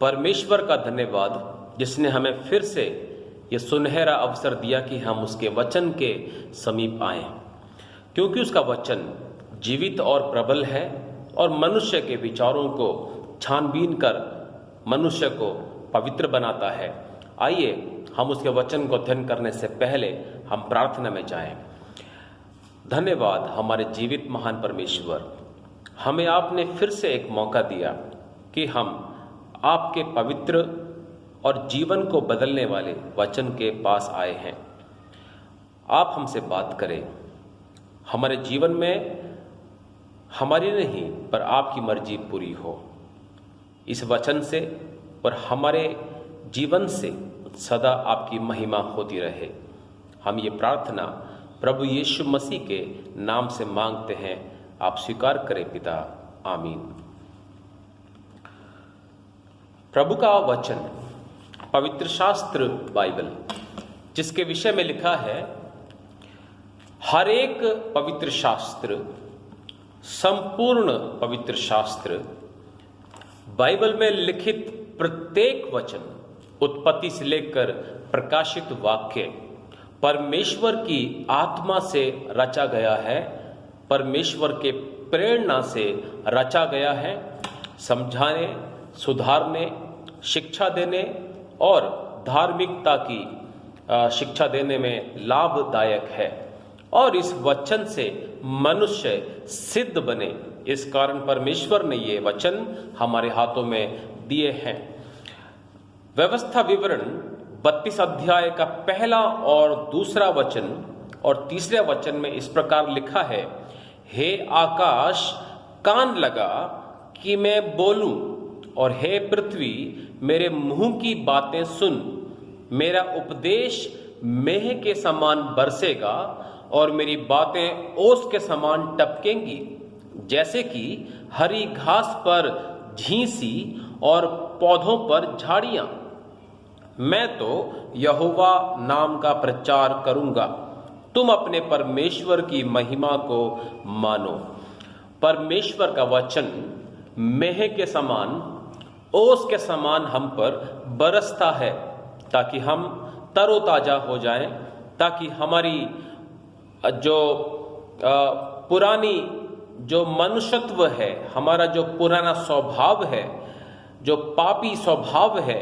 परमेश्वर का धन्यवाद जिसने हमें फिर से ये सुनहरा अवसर दिया कि हम उसके वचन के समीप आएं, क्योंकि उसका वचन जीवित और प्रबल है और मनुष्य के विचारों को छानबीन कर मनुष्य को पवित्र बनाता है। आइए हम उसके वचन को अध्ययन करने से पहले हम प्रार्थना में जाएं। धन्यवाद हमारे जीवित महान परमेश्वर, हमें आपने फिर से एक मौका दिया कि हम आपके पवित्र और जीवन को बदलने वाले वचन के पास आए हैं। आप हमसे बात करें, हमारे जीवन में हमारी नहीं पर आपकी मर्जी पूरी हो। इस वचन से और हमारे जीवन से सदा आपकी महिमा होती रहे। हम ये प्रार्थना प्रभु यीशु मसीह के नाम से मांगते हैं, आप स्वीकार करें पिता, आमीन। प्रभु का वचन पवित्र शास्त्र बाइबल, जिसके विषय में लिखा है हर एक पवित्र शास्त्र, संपूर्ण पवित्र शास्त्र, बाइबल में लिखित प्रत्येक वचन, उत्पत्ति से लेकर प्रकाशित वाक्य परमेश्वर की आत्मा से रचा गया है, परमेश्वर के प्रेरणा से रचा गया है। समझाने, सुधारने, शिक्षा देने और धार्मिकता की शिक्षा देने में लाभदायक है और इस वचन से मनुष्य सिद्ध बने, इस कारण परमेश्वर ने ये वचन हमारे हाथों में दिए हैं। व्यवस्था विवरण 32 अध्याय का पहला और दूसरा वचन और तीसरे वचन में इस प्रकार लिखा है, हे आकाश कान लगा कि मैं बोलूं, और हे पृथ्वी मेरे मुंह की बातें सुन। मेरा उपदेश मेह के समान बरसेगा और मेरी बातें ओस के समान टपकेंगी, जैसे कि हरी घास पर झींसी और पौधों पर झाड़ियां। मैं तो यहोवा नाम का प्रचार करूंगा, तुम अपने परमेश्वर की महिमा को मानो। परमेश्वर का वचन मेह के समान, ओस के समान हम पर बरसता है ताकि हम तरोताजा हो जाएं, ताकि हमारी जो पुरानी जो मनुष्यत्व है, हमारा जो पुराना स्वभाव है, जो पापी स्वभाव है,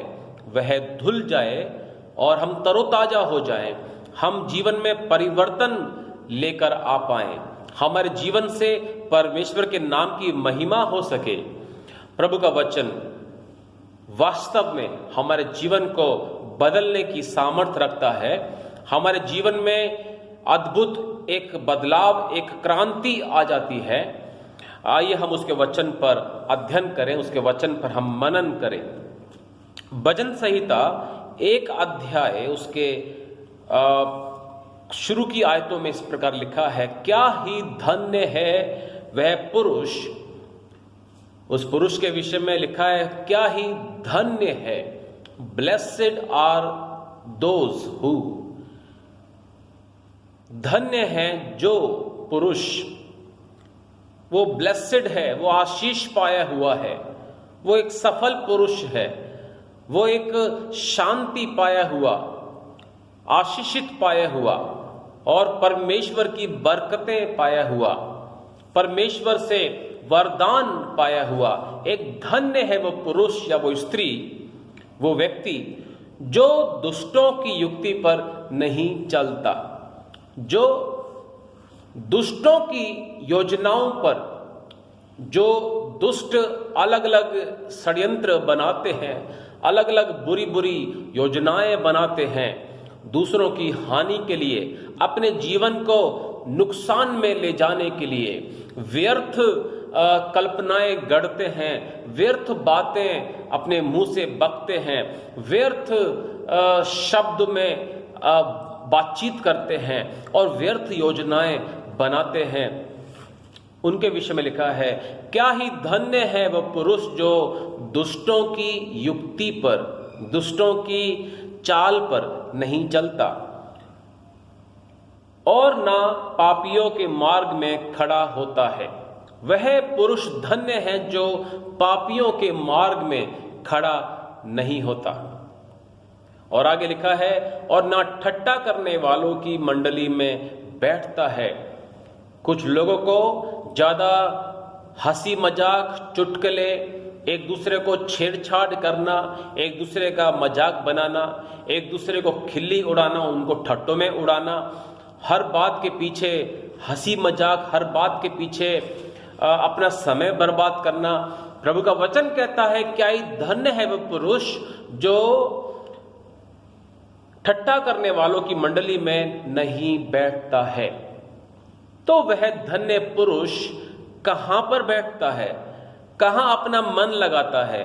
वह धुल जाए और हम तरोताजा हो जाएं। हम जीवन में परिवर्तन लेकर आ पाएं, हमारे जीवन से परमेश्वर के नाम की महिमा हो सके। प्रभु का वचन वास्तव में हमारे जीवन को बदलने की सामर्थ्य रखता है। हमारे जीवन में अद्भुत एक बदलाव, एक क्रांति आ जाती है। आइए हम उसके वचन पर अध्ययन करें, उसके वचन पर हम मनन करें। भजन संहिता 1 अध्याय उसके शुरू की आयतों में इस प्रकार लिखा है, क्या ही धन्य है वह पुरुष। उस पुरुष के विषय में लिखा है, क्या ही धन्य है, ब्लेसेड आर दोज हु। धन्य है जो पुरुष, वो ब्लेसेड है, वो आशीष पाया हुआ है, वो एक सफल पुरुष है, वो एक शांति पाया हुआ, आशीषित पाया हुआ और परमेश्वर की बरकतें पाया हुआ, परमेश्वर से वरदान पाया हुआ। एक धन्य है वो पुरुष या वो स्त्री, वो व्यक्ति जो दुष्टों की युक्ति पर नहीं चलता, जो दुष्टों की योजनाओं पर, जो दुष्ट अलग अलग षड्यंत्र बनाते हैं, अलग अलग बुरी बुरी योजनाएं बनाते हैं, दूसरों की हानि के लिए, अपने जीवन को नुकसान में ले जाने के लिए व्यर्थ कल्पनाएं गढ़ते हैं, व्यर्थ बातें अपने मुंह से बकते हैं, व्यर्थ शब्द में बातचीत करते हैं और व्यर्थ योजनाएं बनाते हैं। उनके विषय में लिखा है, क्या ही धन्य है वह पुरुष जो दुष्टों की युक्ति पर, दुष्टों की चाल पर नहीं चलता और ना पापियों के मार्ग में खड़ा होता है। वह पुरुष धन्य है जो पापियों के मार्ग में खड़ा नहीं होता। और आगे लिखा है, और ना ठट्टा करने वालों की मंडली में बैठता है। कुछ लोगों को ज्यादा हंसी मजाक, चुटकुले, एक दूसरे को छेड़छाड़ करना, एक दूसरे का मजाक बनाना, एक दूसरे को खिल्ली उड़ाना, उनको ठट्टों में उड़ाना, हर बात के पीछे हंसी मजाक, हर बात के पीछे अपना समय बर्बाद करना। प्रभु का वचन कहता है, क्या ही धन्य है वह पुरुष जो ठट्टा करने वालों की मंडली में नहीं बैठता है। तो वह धन्य पुरुष कहां पर बैठता है, कहां अपना मन लगाता है,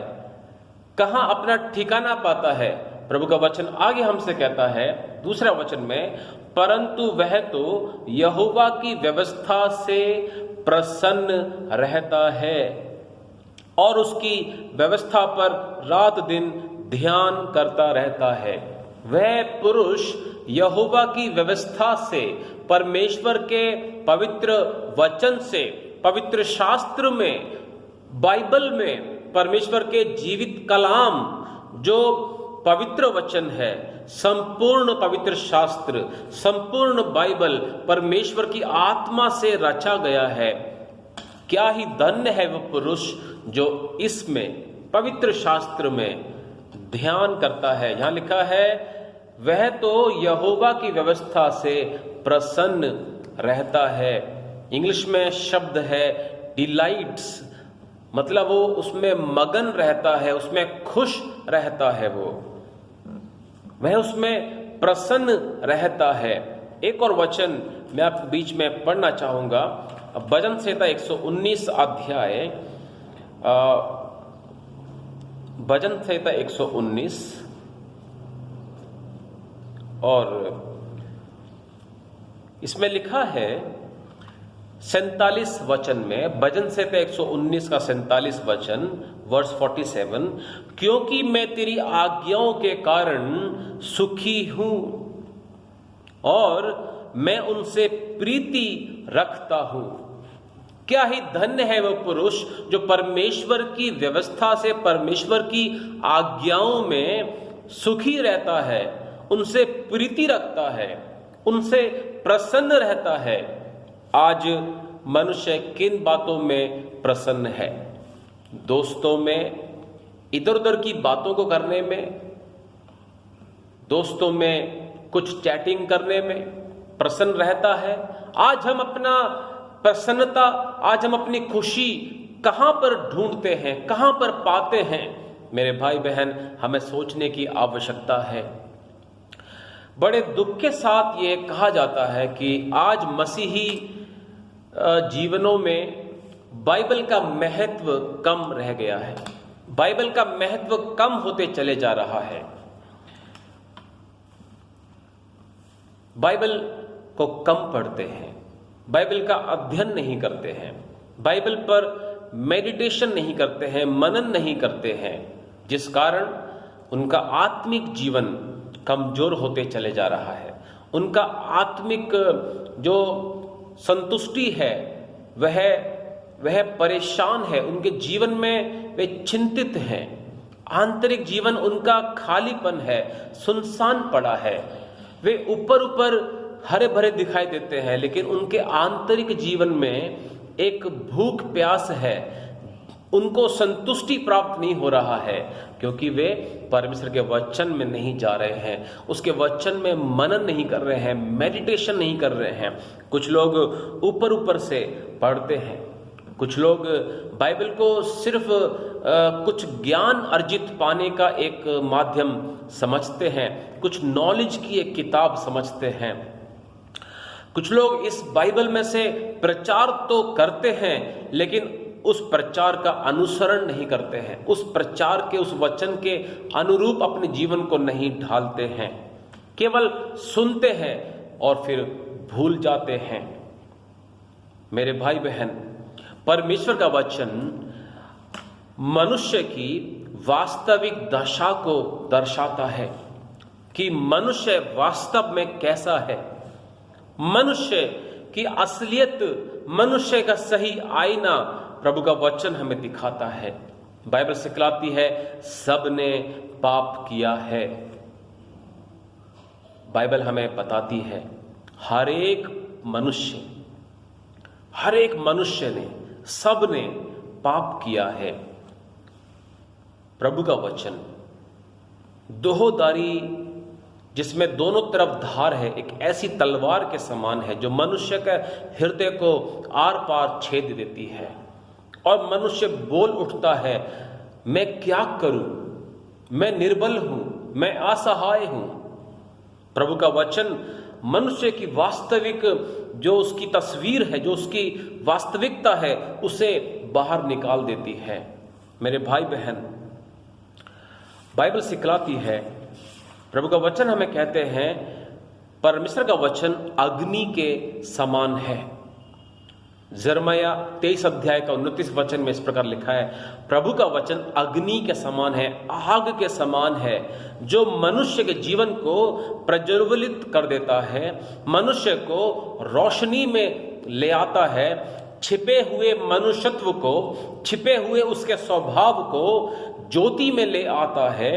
कहां अपना ठिकाना पाता है। प्रभु का वचन आगे हमसे कहता है दूसरा वचन में, परंतु वह तो यहोवा की व्यवस्था से प्रसन्न रहता है और उसकी व्यवस्था पर रात दिन ध्यान करता रहता है। वह पुरुष यहोवा की व्यवस्था से, परमेश्वर के पवित्र वचन से, पवित्र शास्त्र में, बाइबल में, परमेश्वर के जीवित कलाम जो पवित्र वचन है, संपूर्ण पवित्र शास्त्र, संपूर्ण बाइबल परमेश्वर की आत्मा से रचा गया है। क्या ही धन्य है वह पुरुष जो इसमें पवित्र शास्त्र में ध्यान करता है। यहां लिखा है, वह तो यहोवा की व्यवस्था से प्रसन्न रहता है। इंग्लिश में शब्द है डिलाइट्स, मतलब वो उसमें मगन रहता है, उसमें खुश रहता है, वह उसमें प्रसन्न रहता है। एक और वचन मैं आपके बीच में पढ़ना चाहूंगा। भजन संहिता 119 अध्याय, भजन संहिता 119 और इसमें लिखा है 47 वचन में, भजन संहिता 119 का 47 वचन, वर्स 47, क्योंकि मैं तेरी आज्ञाओं के कारण सुखी हूं और मैं उनसे प्रीति रखता हूं। क्या ही धन्य है वह पुरुष जो परमेश्वर की व्यवस्था से, परमेश्वर की आज्ञाओं में सुखी रहता है, उनसे प्रीति रखता है, उनसे प्रसन्न रहता है। आज मनुष्य किन बातों में प्रसन्न है? दोस्तों में, इधर उधर की बातों को करने में, दोस्तों में कुछ चैटिंग करने में प्रसन्न रहता है। आज हम अपना प्रसन्नता, आज हम अपनी खुशी कहां पर ढूंढते हैं, कहां पर पाते हैं? मेरे भाई बहन, हमें सोचने की आवश्यकता है। बड़े दुख के साथ ये कहा जाता है कि आज मसीही जीवनों में बाइबल का महत्व कम रह गया है, बाइबल का महत्व कम होते चले जा रहा है। बाइबल को कम पढ़ते हैं, बाइबल का अध्ययन नहीं करते हैं, बाइबल पर मेडिटेशन नहीं करते हैं, मनन नहीं करते हैं, जिस कारण उनका आत्मिक जीवन कमजोर होते चले जा रहा है। उनका आत्मिक जो संतुष्टि है वह परेशान है, उनके जीवन में वे चिंतित हैं, आंतरिक जीवन उनका खालीपन है, सुनसान पड़ा है। वे ऊपर ऊपर हरे भरे दिखाई देते हैं, लेकिन उनके आंतरिक जीवन में एक भूख प्यास है, उनको संतुष्टि प्राप्त नहीं हो रहा है, क्योंकि वे परमेश्वर के वचन में नहीं जा रहे हैं, उसके वचन में मनन नहीं कर रहे हैं, मेडिटेशन नहीं कर रहे हैं। कुछ लोग ऊपर ऊपर से पढ़ते हैं, कुछ लोग बाइबल को सिर्फ कुछ ज्ञान अर्जित पाने का एक माध्यम समझते हैं, कुछ नॉलेज की एक किताब समझते हैं। कुछ लोग इस बाइबल में से प्रचार तो करते हैं, लेकिन उस प्रचार का अनुसरण नहीं करते हैं, उस प्रचार के, उस वचन के अनुरूप अपने जीवन को नहीं ढालते हैं, केवल सुनते हैं और फिर भूल जाते हैं। मेरे भाई बहन, परमेश्वर का वचन मनुष्य की वास्तविक दशा को दर्शाता है कि मनुष्य वास्तव में कैसा है। मनुष्य की असलियत, मनुष्य का सही आईना प्रभु का वचन हमें दिखाता है। बाइबल सिखलाती है सब ने पाप किया है। बाइबल हमें बताती है हर एक मनुष्य ने, सब ने पाप किया है। प्रभु का वचन दोहदारी, जिसमें दोनों तरफ धार है, एक ऐसी तलवार के समान है जो मनुष्य के हृदय को आर पार छेद देती है और मनुष्य बोल उठता है, मैं क्या करूं, मैं निर्बल हूं, मैं असहाय हूं। प्रभु का वचन मनुष्य की वास्तविक जो उसकी तस्वीर है, जो उसकी वास्तविकता है, उसे बाहर निकाल देती है। मेरे भाई बहन, बाइबल सिखलाती है, प्रभु का वचन हमें कहते हैं परमेश्वर का वचन अग्नि के समान है। यिर्मयाह 23 अध्याय का 29 वचन में इस प्रकार लिखा है, प्रभु का वचन अग्नि के समान है, आग के समान है, जो मनुष्य के जीवन को प्रज्वलित कर देता है, मनुष्य को रोशनी में ले आता है, छिपे हुए मनुष्यत्व को, छिपे हुए उसके स्वभाव को ज्योति में ले आता है,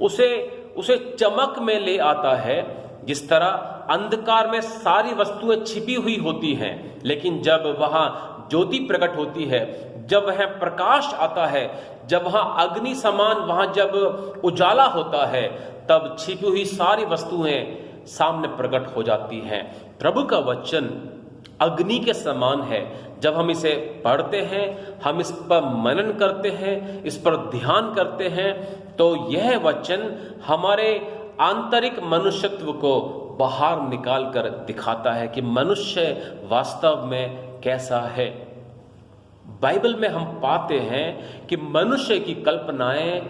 उसे चमक में ले आता है। जिस तरह अंधकार में सारी वस्तुएं छिपी हुई होती हैं, लेकिन जब वहां ज्योति प्रकट होती है, जब वह प्रकाश आता है, जब वहां अग्नि समान वहां जब उजाला होता है, तब छिपी हुई सारी वस्तुएं सामने प्रकट हो जाती हैं। प्रभु का वचन अग्नि के समान है। जब हम इसे पढ़ते हैं, हम इस पर मनन करते हैं, इस पर ध्यान करते हैं, तो यह वचन हमारे आंतरिक मनुष्यत्व को बाहर निकाल कर दिखाता है कि मनुष्य वास्तव में कैसा है। बाइबल में हम पाते हैं कि मनुष्य की कल्पनाएं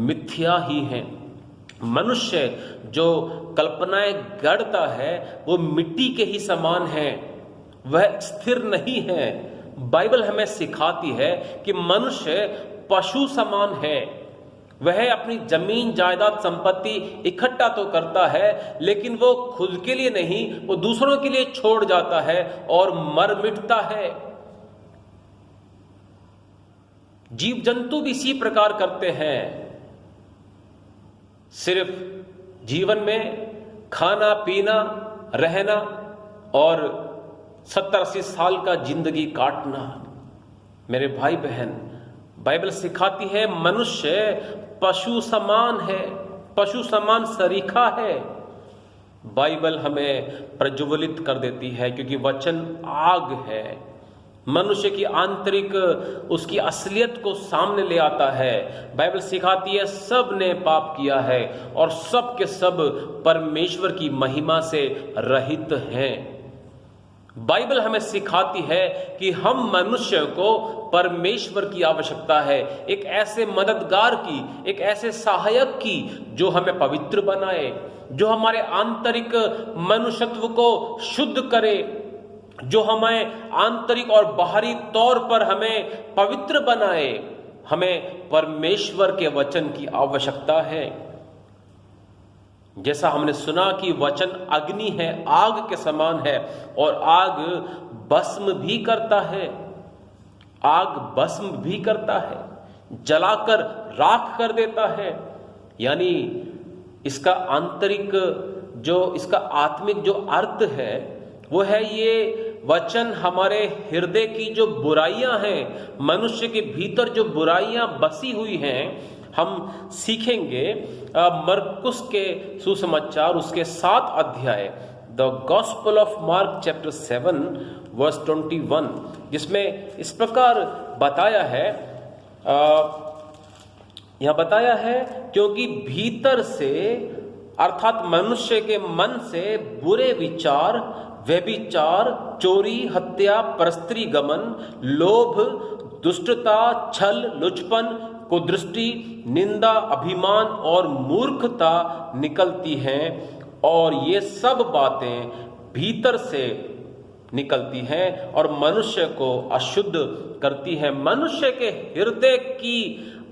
मिथ्या ही हैं। मनुष्य जो कल्पनाएं गढ़ता है वो मिट्टी के ही समान है, वह स्थिर नहीं है। बाइबल हमें सिखाती है कि मनुष्य पशु समान है। वह अपनी जमीन जायदाद संपत्ति इकट्ठा तो करता है, लेकिन वो खुद के लिए नहीं, वो दूसरों के लिए छोड़ जाता है और मर मिटता है। जीव जंतु भी इसी प्रकार करते हैं। सिर्फ जीवन में खाना पीना, रहना और 70-80 साल का जिंदगी काटना। मेरे भाई बहन, बाइबल सिखाती है मनुष्य पशु समान है, पशु समान सरीखा है। बाइबल हमें प्रज्वलित कर देती है, क्योंकि वचन आग है, मनुष्य की आंतरिक उसकी असलियत को सामने ले आता है। बाइबल सिखाती है सब ने पाप किया है और सब के सब परमेश्वर की महिमा से रहित हैं। बाइबल हमें सिखाती है कि हम मनुष्य को परमेश्वर की आवश्यकता है, एक ऐसे मददगार की, एक ऐसे सहायक की जो हमें पवित्र बनाए, जो हमारे आंतरिक मनुष्यत्व को शुद्ध करे, जो हमें आंतरिक और बाहरी तौर पर हमें पवित्र बनाए। हमें परमेश्वर के वचन की आवश्यकता है। जैसा हमने सुना कि वचन अग्नि है, आग के समान है, और आग भस्म भी करता है, आग भस्म भी करता है, जलाकर राख कर देता है। यानी इसका आंतरिक जो, इसका आत्मिक जो अर्थ है वो है ये वचन हमारे हृदय की जो बुराइयां हैं, मनुष्य के भीतर जो बुराइयां बसी हुई हैं, हम सीखेंगे मरकुस के सुसमाचार उसके 7 अध्याय, the Gospel of Mark chapter 7 verse 21, जिसमें इस प्रकार बताया है, यहां बताया है, क्योंकि भीतर से अर्थात मनुष्य के मन से बुरे विचार, व्यभिचार, चोरी, हत्या, परस्त्री गमन, लोभ, दुष्टता, छल, लुचपन, कुदृष्टि, निंदा, अभिमान और मूर्खता निकलती हैं, और ये सब बातें भीतर से निकलती हैं और मनुष्य को अशुद्ध करती हैं। मनुष्य के हृदय की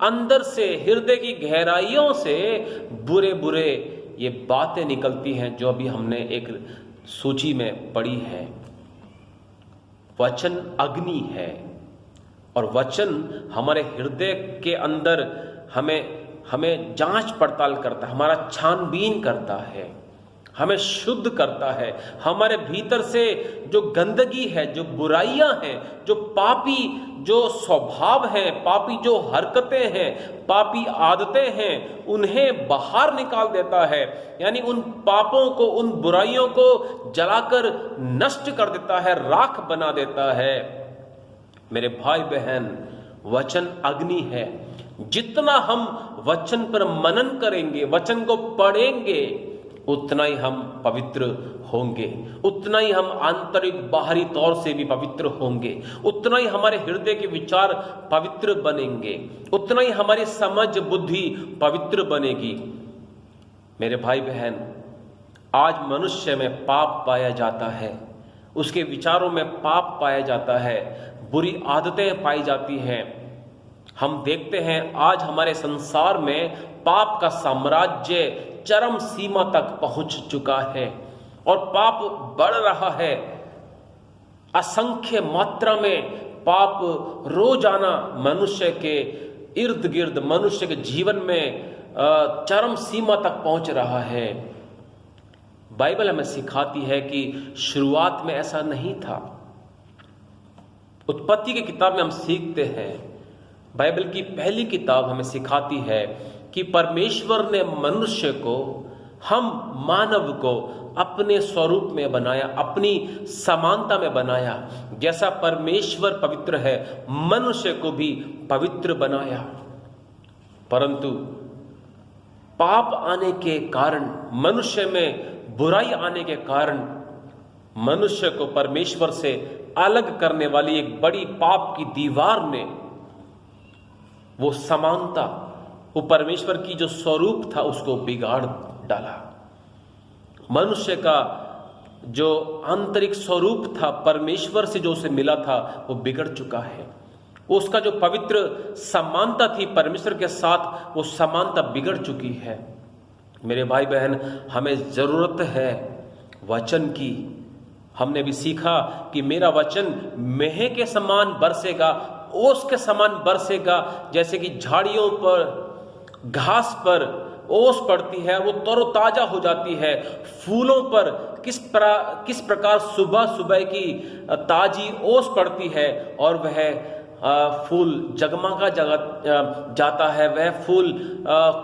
अंदर से, हृदय की गहराइयों से बुरे बुरे ये बातें निकलती हैं, जो अभी हमने एक सूची में पढ़ी है। वचन अग्नि है और वचन हमारे हृदय के अंदर हमें जांच पड़ताल करता है, हमारा छानबीन करता है, हमें शुद्ध करता है। हमारे भीतर से जो गंदगी है, जो बुराइयां हैं, जो पापी जो स्वभाव है, पापी जो हरकतें हैं, पापी आदतें हैं, उन्हें बाहर निकाल देता है। यानी उन पापों को, उन बुराइयों को जलाकर नष्ट कर देता है, राख बना देता है। मेरे भाई बहन, वचन अग्नि है। जितना हम वचन पर मनन करेंगे, वचन को पढ़ेंगे, उतना ही हम पवित्र होंगे, उतना ही हम आंतरिक बाहरी तौर से भी पवित्र होंगे, उतना ही हमारे हृदय के विचार पवित्र बनेंगे, उतना ही हमारी समझ बुद्धि पवित्र बनेगी। मेरे भाई बहन, आज मनुष्य में पाप पाया जाता है, उसके विचारों में पाप पाया जाता है, बुरी आदतें पाई जाती हैं। हम देखते हैं आज हमारे संसार में पाप का साम्राज्य चरम सीमा तक पहुंच चुका है और पाप बढ़ रहा है। असंख्य मात्रा में पाप रोजाना मनुष्य के इर्द गिर्द, मनुष्य के जीवन में चरम सीमा तक पहुंच रहा है। बाइबल हमें सिखाती है कि शुरुआत में ऐसा नहीं था। उत्पत्ति की किताब में हम सीखते हैं, बाइबल की पहली किताब हमें सिखाती है कि परमेश्वर ने मनुष्य को, हम मानव को अपने स्वरूप में बनाया, अपनी समानता में बनाया। जैसा परमेश्वर पवित्र है, मनुष्य को भी पवित्र बनाया। परंतु पाप आने के कारण, मनुष्य में बुराई आने के कारण, मनुष्य को परमेश्वर से अलग करने वाली एक बड़ी पाप की दीवार ने वो समानता, वो परमेश्वर की जो स्वरूप था, उसको बिगाड़ डाला। मनुष्य का जो आंतरिक स्वरूप था, परमेश्वर से जो उसे मिला था, वो बिगड़ चुका है। उसका जो पवित्र समानता थी परमेश्वर के साथ, वो समानता बिगड़ चुकी है। मेरे भाई बहन, हमें जरूरत है वचन की। हमने भी सीखा कि मेरा वचन मेंह के समान बरसेगा, ओस के समान बरसेगा। जैसे कि झाड़ियों पर, घास पर ओस पड़ती है, वो तरोताजा हो जाती है। फूलों पर किस प्रकार सुबह सुबह की ताजी ओस पड़ती है और वह फूल जगमगा जाता है, वह फूल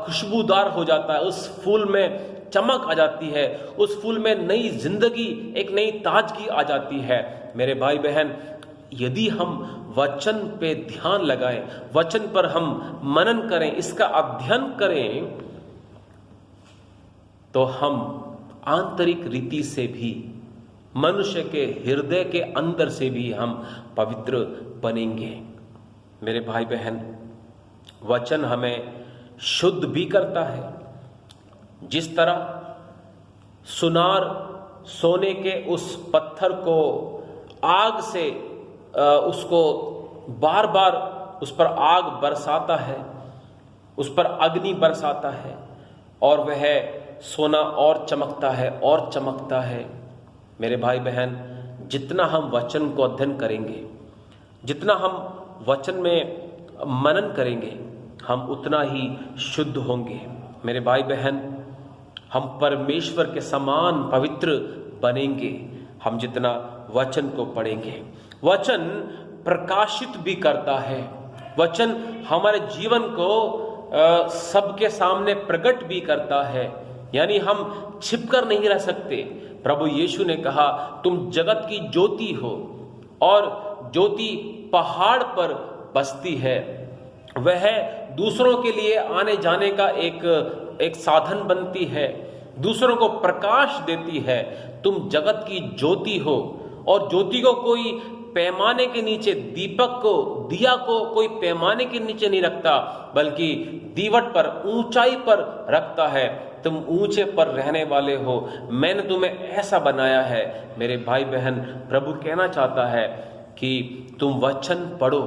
खुशबूदार हो जाता है, उस फूल में चमक आ जाती है, उस फूल में नई जिंदगी, एक नई ताजगी आ जाती है। मेरे भाई बहन, यदि हम वचन पे ध्यान लगाएं, वचन पर हम मनन करें, इसका अध्ययन करें, तो हम आंतरिक रीति से भी, मनुष्य के हृदय के अंदर से भी हम पवित्र बनेंगे। मेरे भाई बहन, वचन हमें शुद्ध भी करता है। जिस तरह सुनार सोने के उस पत्थर को आग से उसको बार बार उस पर आग बरसाता है, उस पर अग्नि बरसाता है और वह सोना और चमकता है और चमकता है। मेरे भाई बहन, जितना हम वचन को अध्ययन करेंगे, जितना हम वचन में मनन करेंगे, हम उतना ही शुद्ध होंगे। मेरे भाई बहन, हम परमेश्वर के समान पवित्र बनेंगे हम जितना वचन को पढ़ेंगे। वचन प्रकाशित भी करता है, वचन हमारे जीवन को सबके सामने प्रकट भी करता है। यानी हम छिपकर नहीं रह सकते। प्रभु यीशु ने कहा, तुम जगत की ज्योति हो, और ज्योति पहाड़ पर बसती है, वह दूसरों के लिए आने जाने का एक साधन बनती है, दूसरों को प्रकाश देती है। तुम जगत की ज्योति हो, और ज्योति को कोई पैमाने के नीचे, दीपक को, दिया को कोई पैमाने के नीचे नहीं रखता, बल्कि दीवट पर, ऊंचाई पर रखता है। तुम ऊंचे पर रहने वाले हो, मैंने तुम्हें ऐसा बनाया है। मेरे भाई बहन, प्रभु कहना चाहता है कि तुम वचन पढ़ो।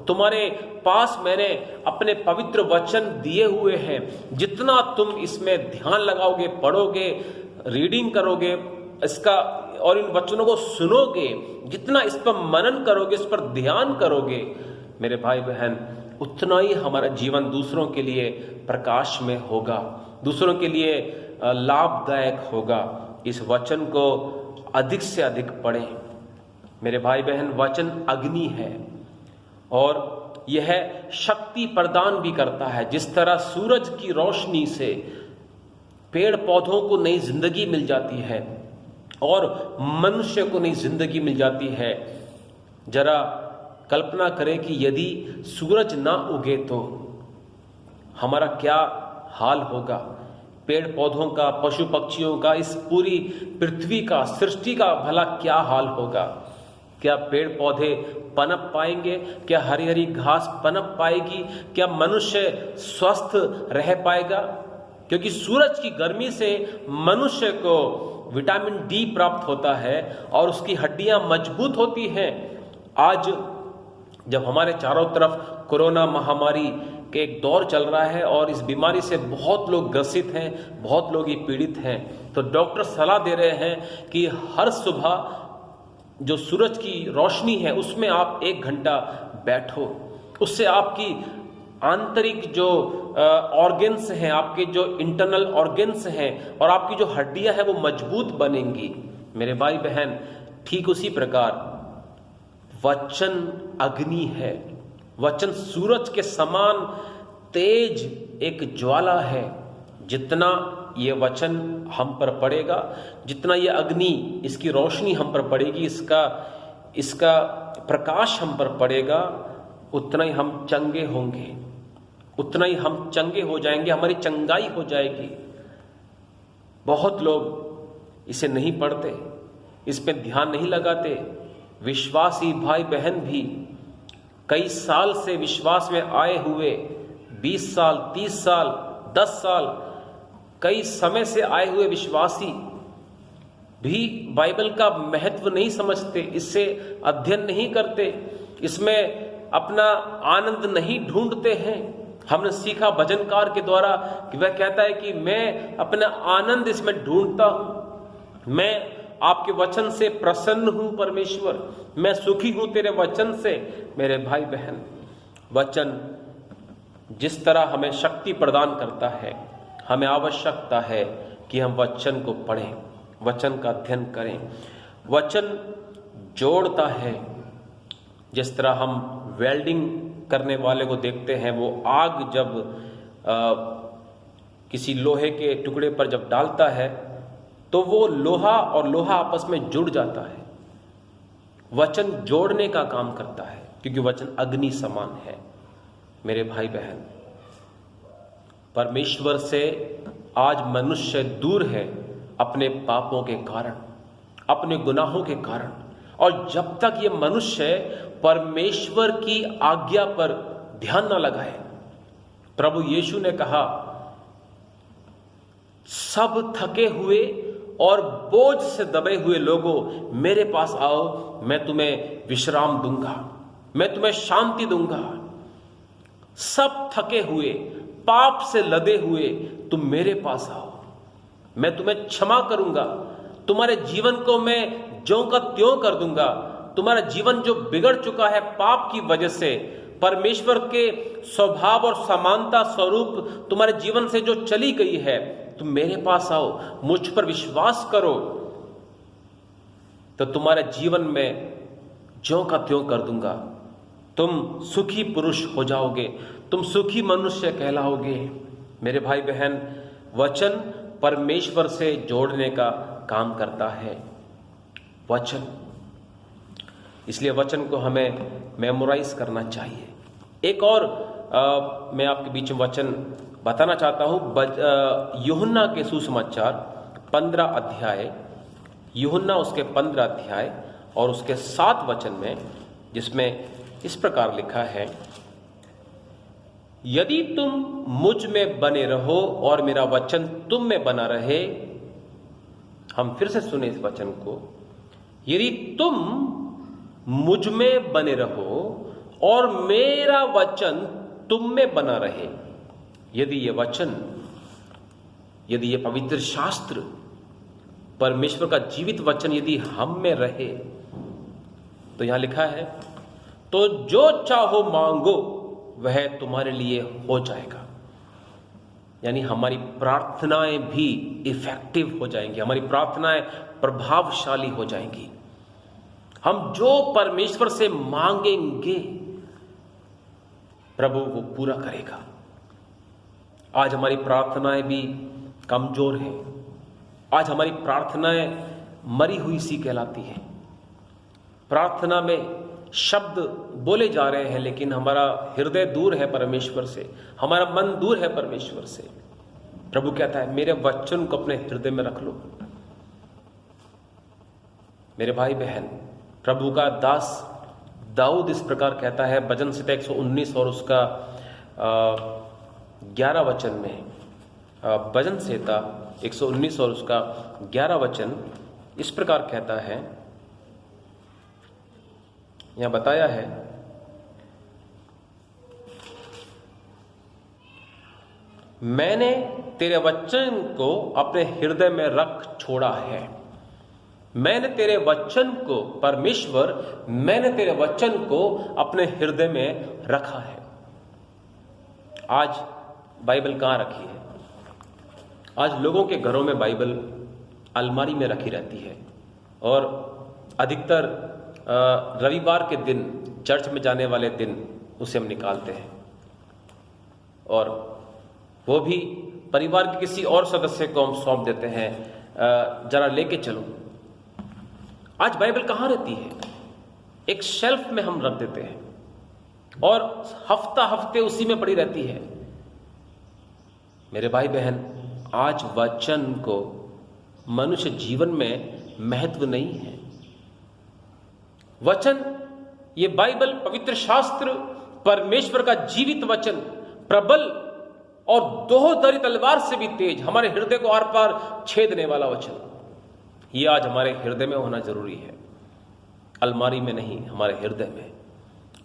तुम्हारे पास मैंने अपने पवित्र वचन दिए हुए हैं। जितना तुम इसमें ध्यान लगाओगे, पढ़ोगे, रीडिंग करोगे इसका, और इन वचनों को सुनोगे, जितना इस पर मनन करोगे, इस पर ध्यान करोगे, मेरे भाई बहन, उतना ही हमारा जीवन दूसरों के लिए प्रकाश में होगा, दूसरों के लिए लाभदायक होगा। इस वचन को अधिक से अधिक पढ़ें मेरे भाई बहन। वचन अग्नि है और यह शक्ति प्रदान भी करता है। जिस तरह सूरज की रोशनी से पेड़ पौधों को नई जिंदगी मिल जाती है और मनुष्य को नई जिंदगी मिल जाती है, जरा कल्पना करें कि यदि सूरज ना उगे तो हमारा क्या हाल होगा। पेड़ पौधों का, पशु पक्षियों का, इस पूरी पृथ्वी का, सृष्टि का भला क्या हाल होगा। क्या पेड़ पौधे पनप पाएंगे? क्या हरी हरी घास पनप पाएगी? क्या मनुष्य स्वस्थ रह पाएगा? क्योंकि सूरज की गर्मी से मनुष्य को विटामिन डी प्राप्त होता है और उसकी हड्डियां मजबूत होती हैं। आज जब हमारे चारों तरफ कोरोना महामारी के एक दौर चल रहा है और इस बीमारी से बहुत लोग ग्रसित हैं, बहुत लोग ये पीड़ित हैं, तो डॉक्टर सलाह दे रहे हैं कि हर सुबह जो सूरज की रोशनी है उसमें आप 1 घंटा बैठो। उससे आपकी आंतरिक जो ऑर्गन्स हैं, आपके जो इंटरनल ऑर्गन्स हैं और आपकी जो हड्डियां हैं वो मजबूत बनेंगी। मेरे भाई बहन, ठीक उसी प्रकार वचन अग्नि है। वचन सूरज के समान तेज एक ज्वाला है। जितना ये वचन हम पर पड़ेगा, जितना ये अग्नि, इसकी रोशनी हम पर पड़ेगी, इसका प्रकाश हम पर पड़ेगा, उतना ही हम चंगे होंगे, उतना ही हम चंगे हो जाएंगे, हमारी चंगाई हो जाएगी। बहुत लोग इसे नहीं पढ़ते, इस पे ध्यान नहीं लगाते। विश्वासी भाई बहन भी कई साल से विश्वास में आए हुए, 20 साल, 30 साल, 10 साल, कई समय से आए हुए विश्वासी भी बाइबल का महत्व नहीं समझते, इससे अध्ययन नहीं करते, इसमें अपना आनंद नहीं ढूंढते हैं। हमने सीखा भजनकार के द्वारा कि वह कहता है कि मैं अपना आनंद इसमें ढूंढता हूं, मैं आपके वचन से प्रसन्न हूं परमेश्वर, मैं सुखी हूं तेरे वचन से। मेरे भाई बहन, वचन जिस तरह हमें शक्ति प्रदान करता है, हमें आवश्यकता है कि हम वचन को पढ़ें, वचन का अध्ययन करें। वचन जोड़ता है। जिस तरह हम वेल्डिंग करने वाले को देखते हैं, वो आग जब किसी लोहे के टुकड़े पर जब डालता है तो वो लोहा और लोहा आपस में जुड़ जाता है। वचन जोड़ने का काम करता है क्योंकि वचन अग्नि समान है। मेरे भाई बहन, परमेश्वर से आज मनुष्य दूर है अपने पापों के कारण, अपने गुनाहों के कारण। और जब तक ये मनुष्य परमेश्वर की आज्ञा पर ध्यान न लगाए, प्रभु यीशु ने कहा, सब थके हुए और बोझ से दबे हुए लोगों, मेरे पास आओ, मैं तुम्हें विश्राम दूंगा, मैं तुम्हें शांति दूंगा। सब थके हुए, पाप से लदे हुए तुम मेरे पास आओ, मैं तुम्हें क्षमा करूंगा, तुम्हारे जीवन को मैं ज्यों का त्यों कर दूंगा। तुम्हारा जीवन जो बिगड़ चुका है पाप की वजह से, परमेश्वर के स्वभाव और समानता स्वरूप तुम्हारे जीवन से जो चली गई है, तुम मेरे पास आओ, मुझ पर विश्वास करो, तो तुम्हारे जीवन में ज्यों का त्यों कर दूंगा। तुम सुखी पुरुष हो जाओगे, तुम सुखी मनुष्य कहलाओगे। मेरे भाई बहन, वचन परमेश्वर से जोड़ने का काम करता है। वचन, इसलिए वचन को हमें मेमोराइज करना चाहिए। एक और मैं आपके बीच में वचन बताना चाहता हूं। यूहन्ना के सुसमाचार 15 अध्याय, यूहन्ना उसके 15 अध्याय और उसके 7 वचन में, जिसमें इस प्रकार लिखा है, यदि तुम मुझ में बने रहो और मेरा वचन तुम में बना रहे। हम फिर से सुने इस वचन को, यदि तुम मुझ में बने रहो और मेरा वचन तुम में बना रहे। यदि ये वचन, यदि ये पवित्र शास्त्र, परमेश्वर का जीवित वचन यदि हम में रहे, तो यहां लिखा है, तो जो चाहो मांगो वह तुम्हारे लिए हो जाएगा। यानी हमारी प्रार्थनाएं भी इफेक्टिव हो जाएंगी, हमारी प्रार्थनाएं प्रभावशाली हो जाएंगी। हम जो परमेश्वर से मांगेंगे प्रभु वो पूरा करेगा। आज हमारी प्रार्थनाएं भी कमजोर हैं, आज हमारी प्रार्थनाएं मरी हुई सी कहलाती हैं। प्रार्थना में शब्द बोले जा रहे हैं लेकिन हमारा हृदय दूर है परमेश्वर से, हमारा मन दूर है परमेश्वर से। प्रभु कहता है मेरे वचन को अपने हृदय में रख लो। मेरे भाई बहन, प्रभु का दास दाऊद इस प्रकार कहता है भजन संहिता 119 और उसका 11 वचन में, भजन संहिता 119 और उसका 11 वचन इस प्रकार कहता है, यहां बताया है, मैंने तेरे वचन को अपने हृदय में रख छोड़ा है। मैंने तेरे वचन को, परमेश्वर मैंने तेरे वचन को अपने हृदय में रखा है। आज बाइबल कहां रखी है? आज लोगों के घरों में बाइबल अलमारी में रखी रहती है और अधिकतर रविवार के दिन, चर्च में जाने वाले दिन उसे हम निकालते हैं और वो भी परिवार के किसी और सदस्य को हम सौंप देते हैं, जरा लेके चलो। आज बाइबल कहाँ रहती है? एक शेल्फ में हम रख देते हैं और हफ्ता हफ्ते उसी में पड़ी रहती है। मेरे भाई बहन, आज वचन को मनुष्य जीवन में महत्व नहीं है। वचन, ये बाइबल, पवित्र शास्त्र, परमेश्वर का जीवित वचन, प्रबल और दोहरी तलवार से भी तेज, हमारे हृदय को आर पार छेदने वाला वचन, ये आज हमारे हृदय में होना जरूरी है, अलमारी में नहीं, हमारे हृदय में।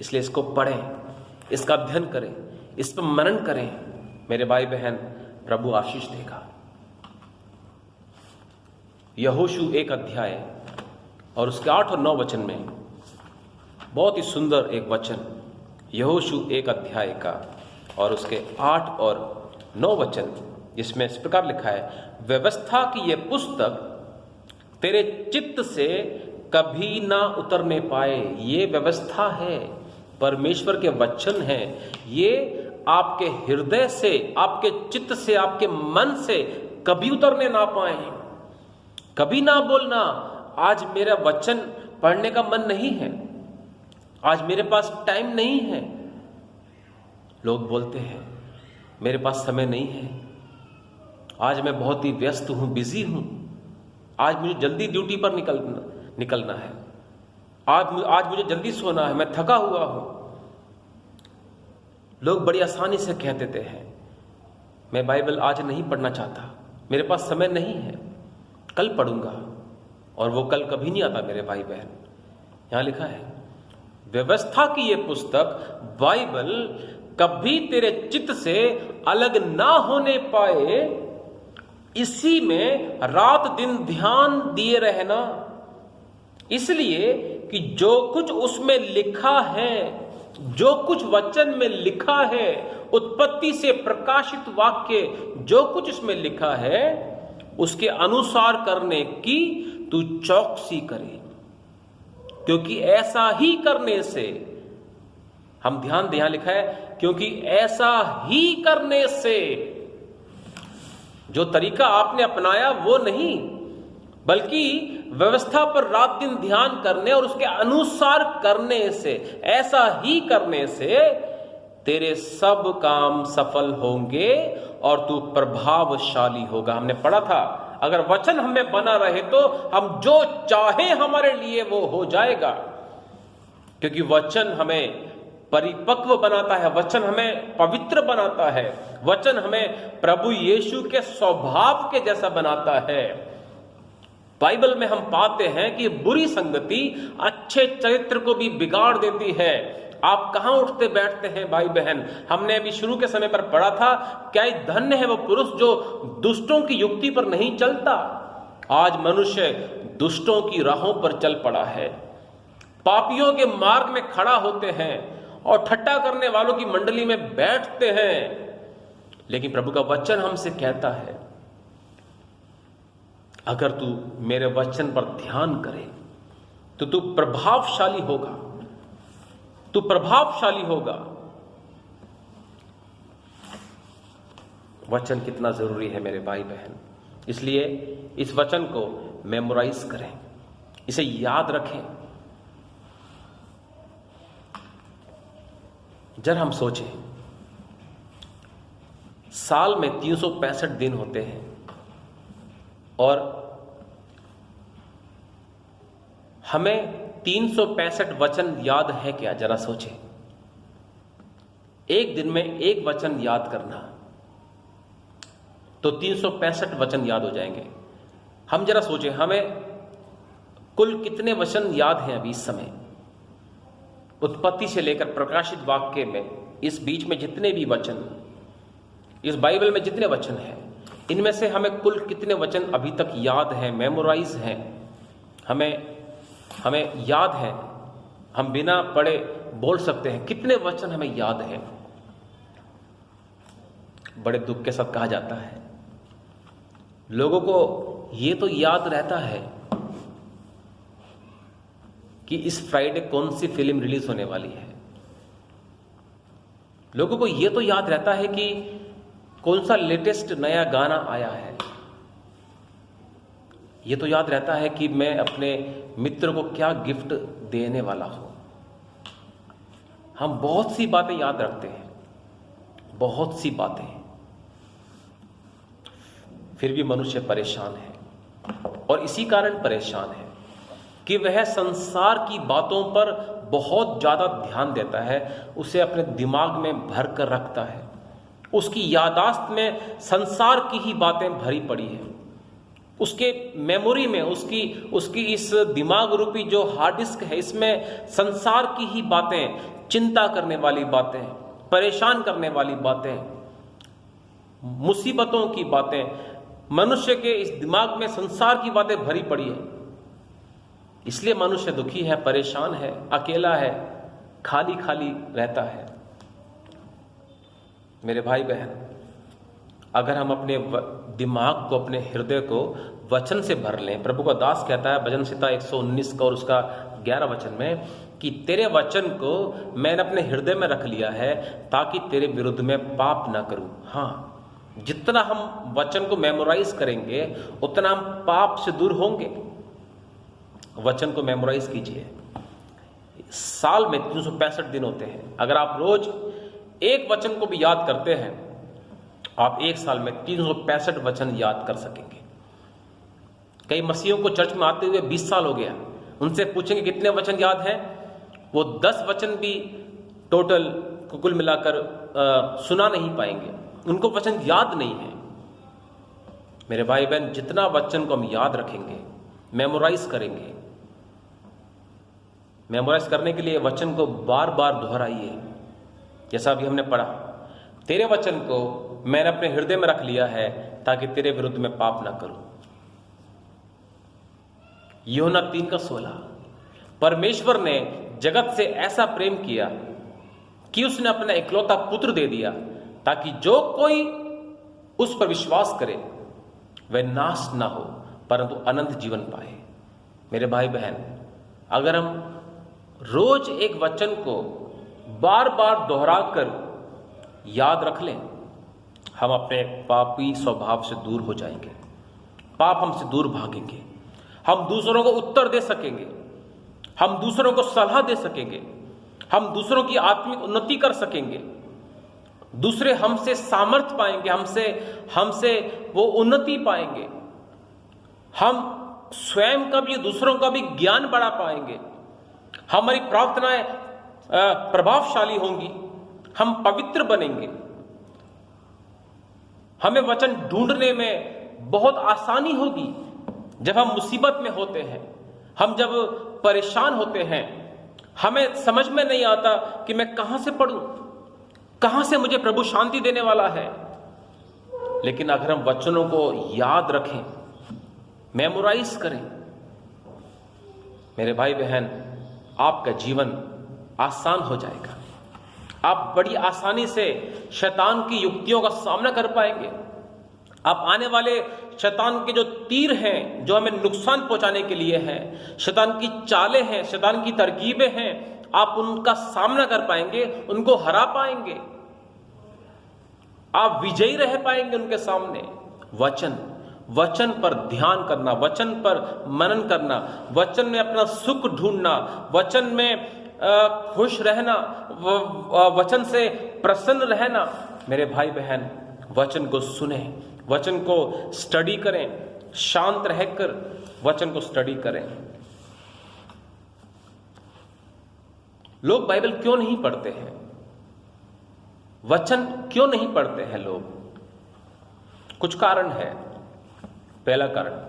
इसलिए इसको पढ़ें, इसका अध्ययन करें, इस पर मनन करें। मेरे भाई बहन, प्रभु आशीष देगा। यहोशू 1 अध्याय और उसके 8 और 9 वचन में बहुत ही सुंदर एक वचन, यहोशू 1 अध्याय का और उसके 8 और 9 वचन, जिसमें इस प्रकार लिखा है, व्यवस्था की यह पुस्तक तेरे चित्त से कभी ना उतरने पाए। ये व्यवस्था है, परमेश्वर के वचन हैं, ये आपके हृदय से, आपके चित्त से, आपके मन से कभी उतरने ना पाए। कभी ना बोलना आज मेरा वचन पढ़ने का मन नहीं है, आज मेरे पास टाइम नहीं है। लोग बोलते हैं मेरे पास समय नहीं है, आज मैं बहुत ही व्यस्त हूं, बिजी हूं, आज मुझे जल्दी ड्यूटी पर निकलना है, आज मुझे जल्दी सोना है, मैं थका हुआ हूं। लोग बड़ी आसानी से कह देते हैं मैं बाइबल आज नहीं पढ़ना चाहता, मेरे पास समय नहीं है, कल पढ़ूंगा, और वो कल कभी नहीं आता। मेरे भाई बहन, यहां लिखा है व्यवस्था की ये पुस्तक बाइबल कभी तेरे चित्त से अलग ना होने पाए, इसी में रात दिन ध्यान दिए रहना, इसलिए कि जो कुछ उसमें लिखा है, जो कुछ वचन में लिखा है, उत्पत्ति से प्रकाशित वाक्य जो कुछ इसमें लिखा है, उसके अनुसार करने की तू चौकसी करे, क्योंकि ऐसा ही करने से, हम ध्यान दें, यहां लिखा है क्योंकि ऐसा ही करने से, जो तरीका आपने अपनाया वो नहीं, बल्कि व्यवस्था पर रात दिन ध्यान करने और उसके अनुसार करने से, ऐसा ही करने से तेरे सब काम सफल होंगे और तू प्रभावशाली होगा। हमने पढ़ा था अगर वचन हमें बना रहे तो हम जो चाहे हमारे लिए वो हो जाएगा, क्योंकि वचन हमें परिपक्व बनाता है, वचन हमें पवित्र बनाता है, वचन हमें प्रभु यीशु के स्वभाव के जैसा बनाता है। बाइबल में हम पाते हैं कि बुरी संगति अच्छे चरित्र को भी बिगाड़ देती है। आप कहां उठते बैठते हैं भाई बहन? हमने अभी शुरू के समय पर पढ़ा था, क्या धन्य है वो पुरुष जो दुष्टों की युक्ति पर नहीं चलता। आज मनुष्य दुष्टों की राहों पर चल पड़ा है। पापियों के मार्ग में खड़ा होते हैं और ठट्टा करने वालों की मंडली में बैठते हैं। लेकिन प्रभु का वचन हमसे कहता है, अगर तू मेरे वचन पर ध्यान करे तो तू प्रभावशाली होगा, तू प्रभावशाली होगा। वचन कितना जरूरी है मेरे भाई बहन, इसलिए इस वचन को मेमोराइज करें, इसे याद रखें। जब हम सोचें, साल में 365 दिन होते हैं और हमें 365 वचन याद है क्या? जरा सोचें। एक दिन में एक वचन याद करना तो 365 वचन याद हो जाएंगे। हम जरा सोचें, हमें कुल कितने वचन याद हैं अभी इस समय? उत्पत्ति से लेकर प्रकाशित वाक्य में, इस बीच में जितने भी वचन, इस बाइबल में जितने वचन हैं, इनमें से हमें कुल कितने वचन अभी तक याद हैं, मेमोराइज हैं, हमें याद है, हम बिना पढ़े बोल सकते हैं? कितने वचन हमें याद हैं? बड़े दुख के साथ कहा जाता है, लोगों को ये तो याद रहता है कि इस फ्राइडे कौन सी फिल्म रिलीज होने वाली है। लोगों को ये तो याद रहता है कि कौन सा लेटेस्ट नया गाना आया है। ये तो याद रहता है कि मैं अपने मित्र को क्या गिफ्ट देने वाला हूं। हम बहुत सी बातें याद रखते हैं, बहुत सी बातें, फिर भी मनुष्य परेशान है। और इसी कारण परेशान है कि वह संसार की बातों पर बहुत ज्यादा ध्यान देता है, उसे अपने दिमाग में भर कर रखता है। उसकी यादाश्त में संसार की ही बातें भरी पड़ी है। उसके मेमोरी में, उसकी इस दिमाग रूपी जो हार्ड डिस्क है, इसमें संसार की ही बातें, चिंता करने वाली बातें, परेशान करने वाली बातें, मुसीबतों की बातें, मनुष्य के इस दिमाग में संसार की बातें भरी पड़ी है। इसलिए मनुष्य दुखी है, परेशान है, अकेला है, खाली खाली रहता है। मेरे भाई बहन, अगर हम अपने दिमाग को, अपने हृदय को वचन से भर लें, प्रभु का दास कहता है भजन संहिता 119 का और उसका 11 वचन में कि तेरे वचन को मैंने अपने हृदय में रख लिया है ताकि तेरे विरुद्ध में पाप ना करूं। हाँ, जितना हम वचन को मेमोराइज करेंगे उतना हम पाप से दूर होंगे। वचन को मेमोराइज कीजिए। साल में 365 दिन होते हैं। अगर आप रोज एक वचन को भी याद करते हैं, आप एक साल में 365 वचन याद कर सकेंगे। कई मसीहों को चर्च में आते हुए 20 साल हो गया, उनसे पूछेंगे कितने वचन याद हैं, वो 10 वचन भी टोटल कुल मिलाकर सुना नहीं पाएंगे। उनको वचन याद नहीं है। मेरे भाई बहन, जितना वचन को हम याद रखेंगे, मेमोराइज करेंगे, मेमोराइज करने के लिए वचन को बार बार दोहराइए। जैसा अभी हमने पढ़ा, तेरे वचन को मैंने अपने हृदय में रख लिया है ताकि तेरे विरुद्ध में पाप ना करूं। यूहन्ना 3:16, परमेश्वर ने जगत से ऐसा प्रेम किया कि उसने अपना इकलौता पुत्र दे दिया ताकि जो कोई उस पर विश्वास करे वह नाश ना हो परंतु अनंत जीवन पाए। मेरे भाई बहन, अगर हम रोज एक वचन को बार बार दोहराकर याद रख लें, हम अपने पापी स्वभाव से दूर हो जाएंगे, पाप हमसे दूर भागेंगे, हम दूसरों को उत्तर दे सकेंगे, हम दूसरों को सलाह दे सकेंगे, हम दूसरों की आत्मिक उन्नति कर सकेंगे, दूसरे हमसे सामर्थ्य पाएंगे, हमसे वो उन्नति पाएंगे, हम स्वयं का भी दूसरों का भी ज्ञान बढ़ा पाएंगे, हमारी प्रार्थनाएं प्रभावशाली होंगी, हम पवित्र बनेंगे, हमें वचन ढूंढने में बहुत आसानी होगी। जब हम मुसीबत में होते हैं, हम जब परेशान होते हैं, हमें समझ में नहीं आता कि मैं कहां से पढ़ूं, कहां से मुझे प्रभु शांति देने वाला है। लेकिन अगर हम वचनों को याद रखें, मेमोराइज करें, मेरे भाई बहन, आपका जीवन आसान हो जाएगा। आप बड़ी आसानी से शैतान की युक्तियों का सामना कर पाएंगे। आप आने वाले शैतान के जो तीर हैं, जो हमें नुकसान पहुंचाने के लिए हैं, शैतान की चालें हैं, शैतान की तरकीबें हैं, आप उनका सामना कर पाएंगे, उनको हरा पाएंगे, आप विजयी रह पाएंगे उनके सामने। वचन पर ध्यान करना, वचन पर मनन करना, वचन में अपना सुख ढूंढना, वचन में खुश रहना, वचन से प्रसन्न रहना। मेरे भाई बहन, वचन को सुने, वचन को स्टडी करें, शांत रहकर वचन को स्टडी करें। लोग बाइबल क्यों नहीं पढ़ते हैं? वचन क्यों नहीं पढ़ते हैं लोग? कुछ कारण है। पहला कारण,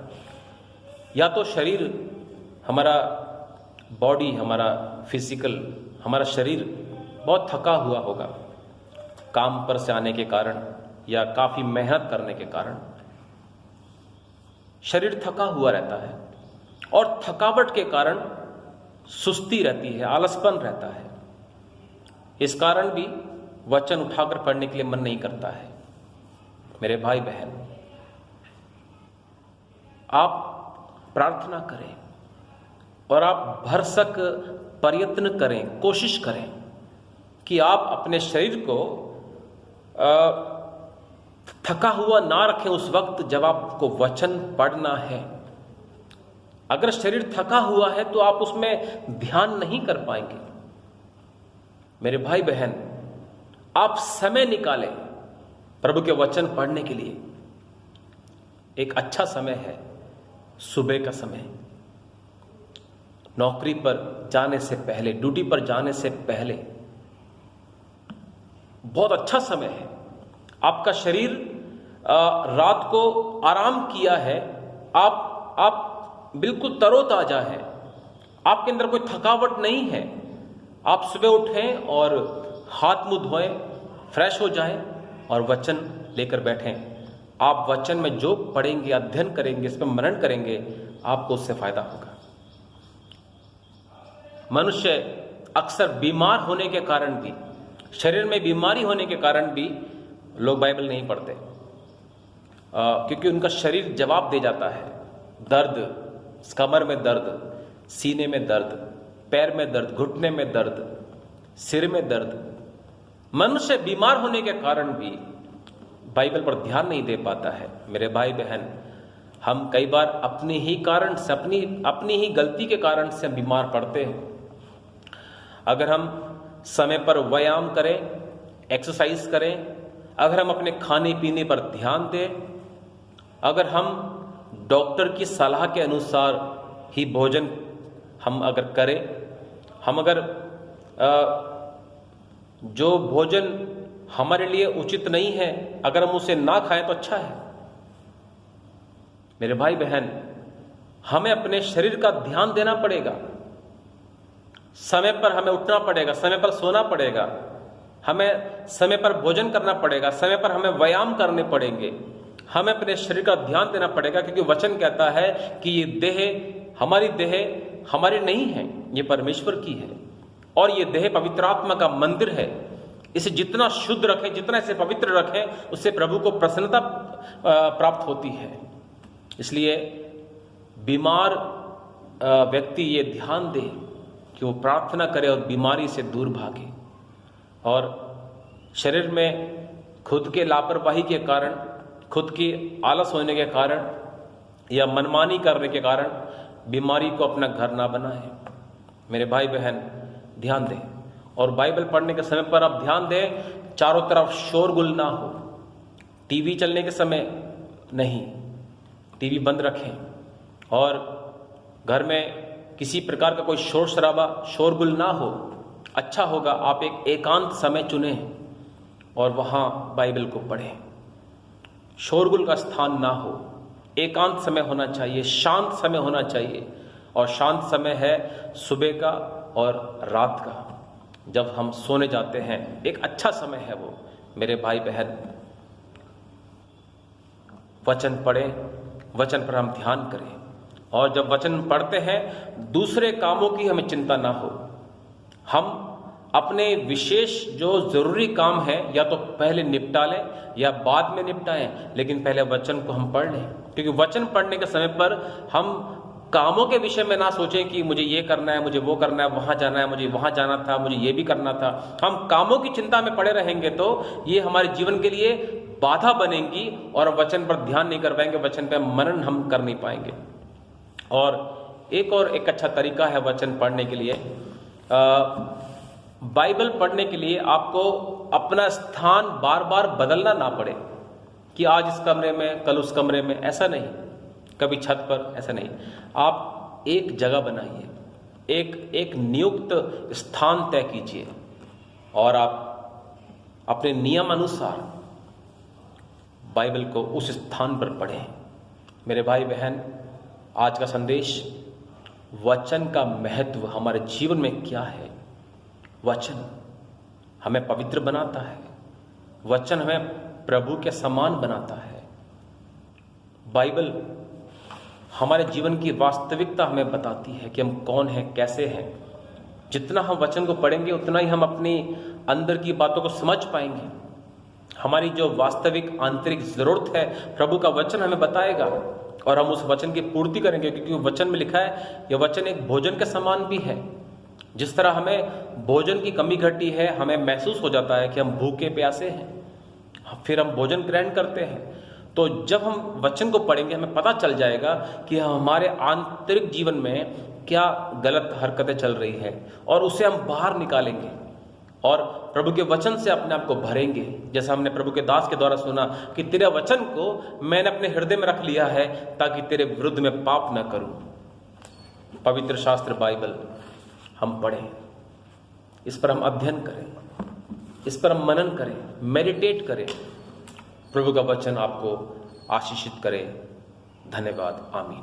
या तो शरीर, हमारा बॉडी, हमारा फिजिकल, हमारा शरीर बहुत थका हुआ होगा काम पर से आने के कारण या काफी मेहनत करने के कारण शरीर थका हुआ रहता है, और थकावट के कारण सुस्ती रहती है, आलसपन रहता है। इस कारण भी वचन उठाकर पढ़ने के लिए मन नहीं करता है। मेरे भाई बहन, आप प्रार्थना करें और आप भरसक प्रयत्न करें, कोशिश करें कि आप अपने शरीर को थका हुआ ना रखें उस वक्त जब आपको वचन पढ़ना है। अगर शरीर थका हुआ है तो आप उसमें ध्यान नहीं कर पाएंगे। मेरे भाई बहन, आप समय निकालें प्रभु के वचन पढ़ने के लिए। एक अच्छा समय है सुबह का समय, नौकरी पर जाने से पहले, ड्यूटी पर जाने से पहले बहुत अच्छा समय है। आपका शरीर रात को आराम किया है, आप बिल्कुल तरोताजा हैं, आपके अंदर कोई थकावट नहीं है। आप सुबह उठें और हाथ मुंह धोएं, फ्रेश हो जाएं और वचन लेकर बैठें। आप वचन में जो पढ़ेंगे, अध्ययन करेंगे, इस पर मनन करेंगे, आपको उससे फायदा होगा। मनुष्य अक्सर बीमार होने के कारण भी, शरीर में बीमारी होने के कारण भी लोग बाइबल नहीं पढ़ते, क्योंकि उनका शरीर जवाब दे जाता है। दर्द, कमर में दर्द, सीने में दर्द, पैर में दर्द, घुटने में दर्द, सिर में दर्द। मनुष्य बीमार होने के कारण भी बाइबल पर ध्यान नहीं दे पाता है। मेरे भाई बहन, हम कई बार अपने ही कारण से, अपनी ही गलती के कारण से बीमार पड़ते हैं। अगर हम समय पर व्यायाम करें, एक्सरसाइज करें, अगर हम अपने खाने पीने पर ध्यान दें, अगर हम डॉक्टर की सलाह के अनुसार ही भोजन हम अगर करें, हम अगर जो भोजन हमारे लिए उचित नहीं है अगर हम उसे ना खाएं तो अच्छा है। मेरे भाई बहन, हमें अपने शरीर का ध्यान देना पड़ेगा। समय पर हमें उठना पड़ेगा, समय पर सोना पड़ेगा, हमें समय पर भोजन करना पड़ेगा, समय पर हमें व्यायाम करने पड़ेंगे। हमें अपने शरीर का ध्यान देना पड़ेगा, क्योंकि वचन कहता है कि ये देह हमारी नहीं है, ये परमेश्वर की है, और ये देह पवित्र आत्मा का मंदिर है। इसे जितना शुद्ध रखें, जितना इसे पवित्र रखें, उससे प्रभु को प्रसन्नता प्राप्त होती है। इसलिए बीमार व्यक्ति ये ध्यान दे कि वो प्रार्थना करे और बीमारी से दूर भागे। और शरीर में खुद के लापरवाही के कारण, खुद की आलस होने के कारण या मनमानी करने के कारण बीमारी को अपना घर ना बनाए। मेरे भाई बहन, ध्यान दें, और बाइबल पढ़ने के समय पर आप ध्यान दें, चारों तरफ शोरगुल ना हो। टीवी चलने के समय नहीं, टीवी बंद रखें, और घर में किसी प्रकार का कोई शोर शराबा, शोरगुल ना हो। अच्छा होगा आप एक एकांत समय चुनें और वहाँ बाइबल को पढ़ें। शोरगुल का स्थान ना हो, एकांत समय होना चाहिए, शांत समय होना चाहिए। और शांत समय है सुबह का और रात का, जब हम सोने जाते हैं, एक अच्छा समय है वो। मेरे भाई बहन, वचन पढ़ें, वचन पर हम ध्यान करें और जब वचन पढ़ते हैं दूसरे कामों की हमें चिंता ना हो। हम अपने विशेष जो जरूरी काम है या तो पहले निपटा लें या बाद में निपटाएं, लेकिन पहले वचन को हम पढ़ लें, क्योंकि वचन पढ़ने के समय पर हम कामों के विषय में ना सोचें कि मुझे ये करना है, मुझे वो करना है, वहां जाना है, मुझे वहां जाना था, मुझे ये भी करना था। हम कामों की चिंता में पड़े रहेंगे तो ये हमारे जीवन के लिए बाधा बनेंगी और वचन पर ध्यान नहीं कर पाएंगे, वचन पर मनन हम कर नहीं पाएंगे। और एक अच्छा तरीका है वचन पढ़ने के लिए, बाइबल पढ़ने के लिए आपको अपना स्थान बार बार बदलना ना पड़े कि आज इस कमरे में कल उस कमरे में, ऐसा नहीं, कभी छत पर, ऐसा नहीं। आप एक जगह बनाइए, एक नियुक्त स्थान तय कीजिए और आप अपने नियम अनुसार बाइबल को उस स्थान पर पढ़ें। मेरे भाई बहन, आज का संदेश वचन का महत्व हमारे जीवन में क्या है। वचन हमें पवित्र बनाता है, वचन हमें प्रभु के समान बनाता है। बाइबल हमारे जीवन की वास्तविकता हमें बताती है कि हम कौन हैं, कैसे हैं। जितना हम वचन को पढ़ेंगे उतना ही हम अपनी अंदर की बातों को समझ पाएंगे। हमारी जो वास्तविक आंतरिक जरूरत है प्रभु का वचन हमें बताएगा और हम उस वचन की पूर्ति करेंगे, क्योंकि वचन में लिखा है यह वचन एक भोजन के समान भी है। जिस तरह हमें भोजन की कमी घटी है, हमें महसूस हो जाता है कि हम भूखे प्यासे हैं, फिर हम भोजन ग्रहण करते हैं। तो जब हम वचन को पढ़ेंगे हमें पता चल जाएगा कि हमारे आंतरिक जीवन में क्या गलत हरकतें चल रही है और उसे हम बाहर निकालेंगे और प्रभु के वचन से अपने आप को भरेंगे। जैसा हमने प्रभु के दास के द्वारा सुना कि तेरे वचन को मैंने अपने हृदय में रख लिया है ताकि तेरे विरुद्ध में पाप न करूं। पवित्र शास्त्र बाइबल हम पढ़ें, इस पर हम अध्ययन करें, इस पर हम मनन करें, मेडिटेट करें। प्रभु का वचन आपको आशीषित करे। धन्यवाद। आमीन।